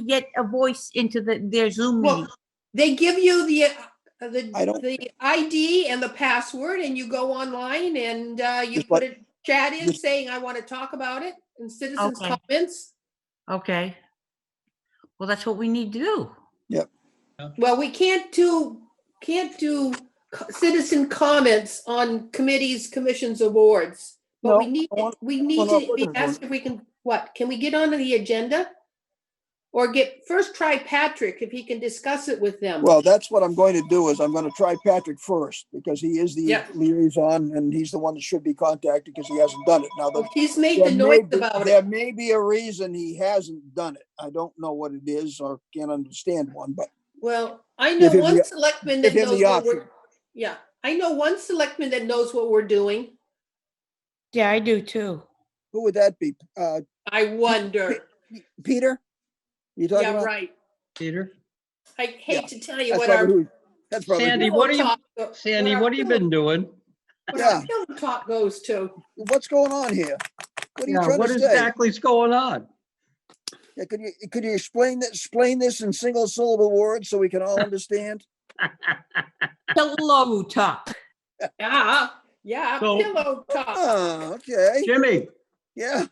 get a voice into their Zoom Well, meeting? they give you I don't- the ID and the password, and you go online and you Just put like- a chat in just- saying, I want to talk about it, and citizens' Okay. comments. Okay. Well, that's what we need to do. Well, we can't do citizen comments on committees, commissions, or boards. But we No, need, I want- we need we're not to be looking for it. asked if we can, what, can we get onto the agenda? Or first try Patrick if he can discuss it with them. Well, that's what I'm going to do is I'm going to try Patrick first because he is the Yep. liaison and he's the one that should be contacted because he hasn't done it. Now, Well, he's made the there noise may be- about there it. may be a reason he hasn't done it. I don't know what it is or can't understand one, but Well, I know Give him one the- selectman give that him knows the what we're, option. yeah, I know one selectman that knows what we're doing. Yeah, I do too. who would that be? I wonder. Peter? You talking Yeah, about? right. Peter? I hate to tell you That's what probably our who, that's probably. Sandy, who- what are you- pillow talk- Sandy, our what have you pillow- been doing? what Yeah. our pillow talk goes to. What's going on here? What are you Yeah, trying what to say? exactly is going on? Yeah, could you explain this in single syllable words so we can all understand? Pillow talk. Yeah, So- pillow talk. Oh, okay. Jimmy, Yeah.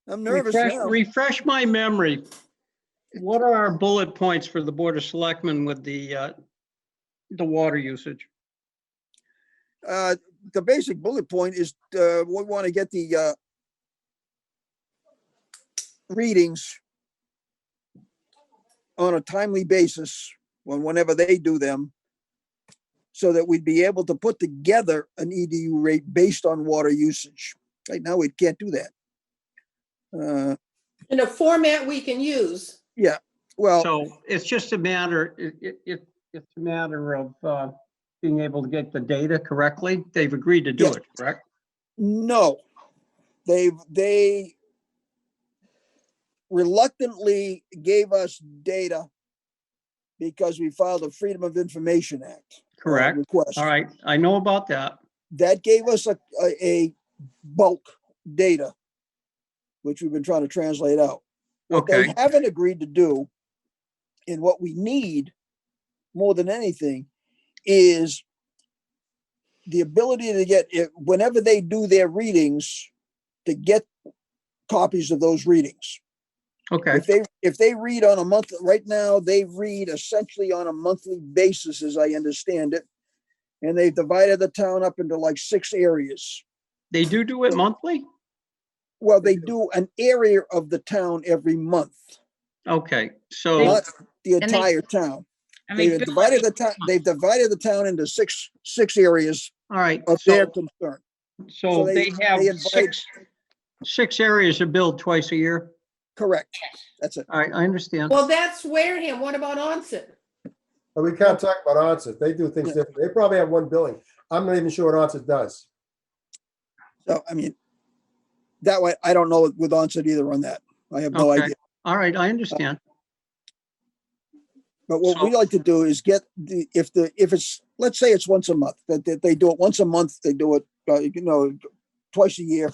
I'm nervous now. refresh my memory. What are our bullet points for the Board of Selectmen with the water usage? The basic bullet point is, we want to get the, readings on a timely basis whenever they do them, so that we'd be able to put together an EDU rate based on water usage. Right now, we can't do that. In a format we can use. Well, So it's just a matter, it's a matter of being able to get the data correctly. They've agreed to do Yes. it, correct? no, they reluctantly gave us data because we filed a Freedom of Information Act. Correct. Request. All right, I know about that. That gave us a bulk data, which we've been trying to translate out. What they Okay, haven't agreed to do, and what we need more than anything, is the ability to get it whenever they do their readings, to get copies of those readings. okay, If they read on a month, right now, they read essentially on a monthly basis, as I understand it. And they've divided the town up into like 6 areas. they do it monthly? Well, they do an area of the town every month, Okay, so, not the And they- entire town. I mean, They've divided the town, they've divided the town into six areas all right, of their so, concern. so they- they have they invite- six areas are billed twice a year? Correct. That's it. All right, I understand. Well, that's Wareham. What about Onset? But we can't talk about onset. They do things Yeah. different. They probably have one billing. I'm not even sure what onset does. So, I mean, that way, I don't know with onset either on that. I have no Okay. idea. All right, I understand. But what So- we like to do is get if it's, let's say it's once a month, that they do it once a month, they do it, twice a year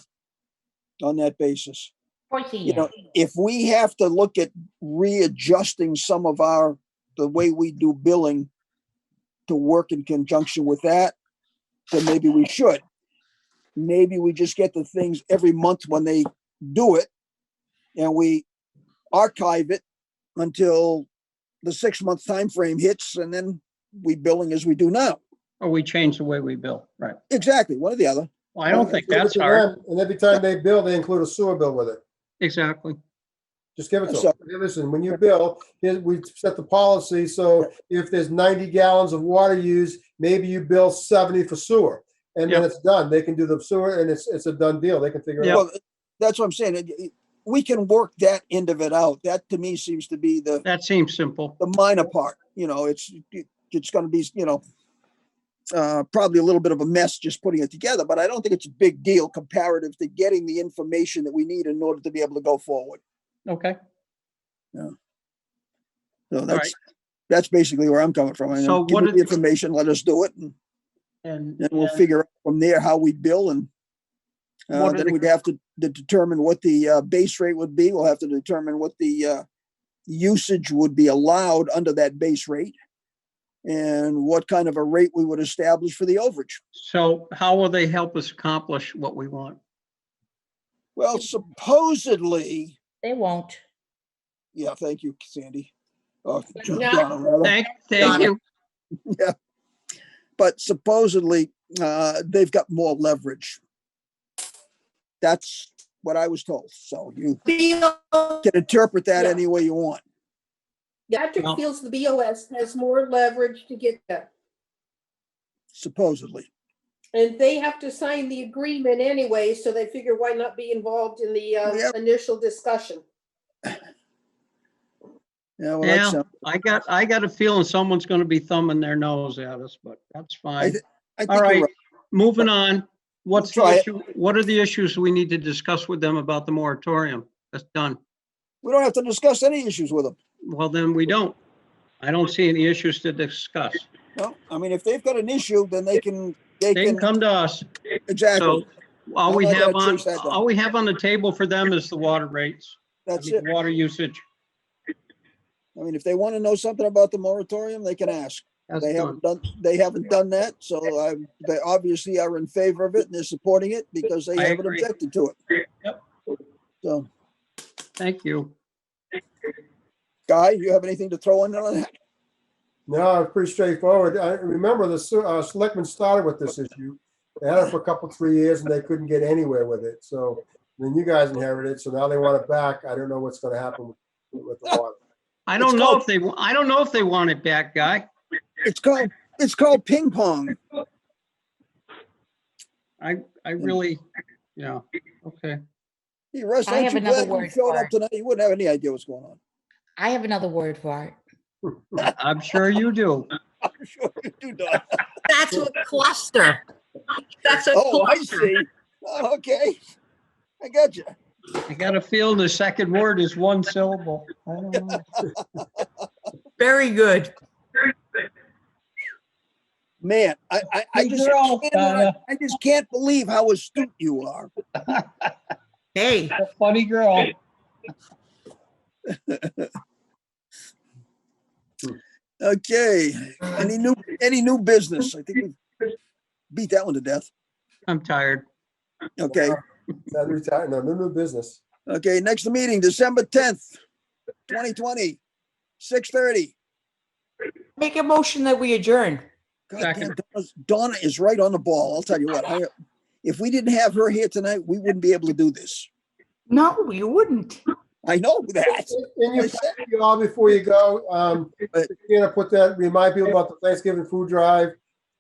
on that basis. twice a You year. know, if we have to look at readjusting some of the way we do billing to work in conjunction with that, then maybe we should. Maybe we just get the things every month when they do it, and we archive it until the 6-month time frame hits, and then we billing as we do now. Or we change the way we bill, right? Exactly, one or the other. Well, I don't think Give it that's to hard. them, and every time they bill, they include a sewer bill with it. Exactly. Just give it to So- them. Hey, listen, when you bill, we set the policy, so if there's 90 gallons of water used, maybe you bill 70 for sewer. and then Yep. it's done. They can do the sewer and it's a done deal. They can figure it Yep. out. Well, that's what I'm saying. We can work that end of it out. That to me seems to be the That seems simple. minor part. It's going to be, probably a little bit of a mess just putting it together, but I don't think it's a big deal comparative to getting the information that we need in order to be able to go forward. Okay. So right. that's basically where I'm coming from. And So give what me the is- information, let us do it, and And then we'll figure out from there how we bill, and What are then the- we'd have to determine what the base rate would be. We'll have to determine what the usage would be allowed under that base rate, and what kind of a rate we would establish for the overage. so how will they help us accomplish what we want? Well, supposedly, They won't. yeah, thank you, Sandy. Oh, Yeah. Donna, rather. Thank Donna. you. Yeah. But supposedly, they've got more leverage. That's what I was told. So you can interpret that Yeah. any way you want. Patrick No. feels the BOS has more leverage to get that. Supposedly. And they have to sign the agreement anyway, so they figure why not be involved in the Yep. initial discussion. Yeah, well, Yeah, that's, I got a feeling someone's gonna be thumbing their nose at us, but that's fine. I think All you're right, right. moving on. What's the try it. issue? What are the issues we need to discuss with them about the moratorium? That's done. We don't have to discuss any issues with them. Well, then we don't. I don't see any issues to discuss. No, I mean, if they've got an issue, then they can, They can come to us. exactly. So all I'm we not have gonna on, chase that down. all we have on the table for them is the water rates. That's I mean, it. Water usage. I mean, if they want to know something about the moratorium, they can ask. That's They done. haven't done that, so they obviously are in favor of it and they're supporting it because they I haven't agree. objected to it. Yep. So, Thank you. Guy, you have anything to throw in on that? No, it's pretty straightforward. I remember the selectmen started with this issue. They had it for a couple, 3 years and they couldn't get anywhere with it. So then you guys inherited it. So now they want it back. I don't know what's going to happen with the water. I don't know if they, I don't know if they want it back, Guy. It's called ping pong. I really, yeah, okay. Hey, Russ, I aren't have you another glad you word showed for up it. tonight? You wouldn't have any idea what's going on. I have another word for it. I'm sure you do. I'm sure you do, Don. That's a cluster. That's a Oh, I cluster. see. Oh, okay. I got you. I got a feel the second word is one syllable. I don't know. Very good. Man, I Good just girl, cannot, I just can't believe how astute you are. Hey, A funny girl. Okay. Any new business? I think we beat that one to death. I'm tired. Okay. No new business. Okay. Next meeting, December 10th, 2020, 6:30. make a motion that we adjourn. God Second. damn, Donna is right on the ball. I'll tell you what. If we didn't have her here tonight, we wouldn't be able to do this. No, you wouldn't. I know that. In your I said- packet, you all before you go, you know, put that, remind people about the Thanksgiving food drive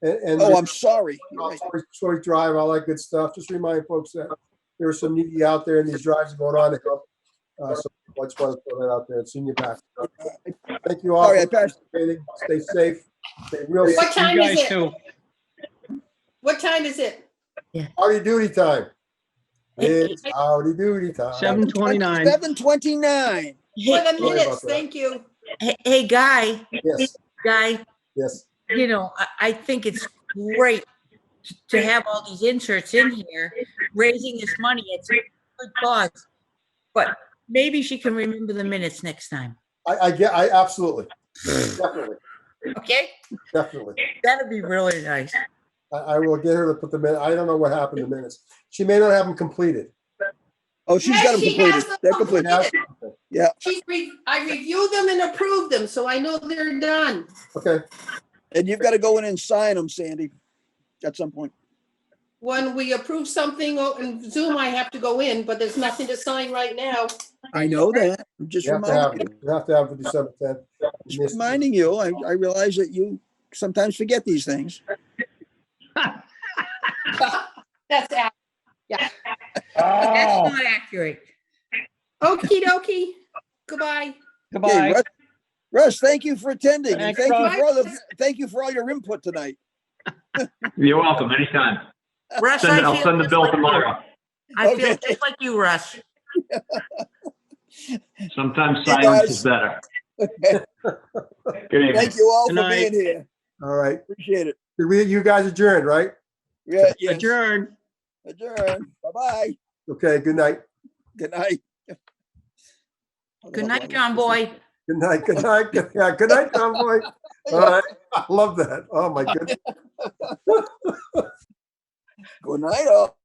and Oh, I'm sorry. You're right. Choice Drive, all that good stuff. Just remind folks that there are some needy out there and these drives are going on to help. So I just want to throw that out there. It's in your back. Thank you all. Sorry, I for passed. participating. Stay safe. Stay real What safe. time You is guys it? too. What time is it? Howdy doody time. It's howdy doody time. 7:29. 7:29. For the Sorry about minutes, that. thank you. Hey, Guy, Yes, Guy, you know, I think it's great to have all these inserts in here, raising this money. It's a good cause. But maybe she can remember the minutes next time. I absolutely, definitely, Okay? definitely. That'd be really nice. I will get her to put them in. I don't know what happened to minutes. She may not have them completed. Oh, she's Yes, got them she completed. has them They're completed. completed. I reviewed them and approved them, so I know they're done. Okay, And you've got to go in and sign them, Sandy, at some point. When we approve something in Zoom, I have to go in, but there's nothing to sign right now. I know that. I'm just you have to have reminding you. it. You have to have it for December 10th. Just reminding you. I realize that you sometimes forget these things. That's, yeah. That's Oh, not accurate. Okey dokey. Goodbye. Okay, Goodbye. Russ, thank you for attending and Thanks, thank you Russ. for thank you for all your input tonight. You're welcome, anytime. Russ, I'll I feel send the just bill like you. tomorrow. I feel Okay. just like you, Russ. Sometimes Hey, silence guys. is better. Okay. Good evening. Thank you all Good for night. being here. all right. Appreciate it. You guys adjourned, right? Yeah, yes. Adjourn. Adjourn. Bye-bye. Okay, good night. Good night. Good night, John Boy. Good night, good night. Good night, Tom Boy. All right. I love that. Oh, my goodness. Good night, all.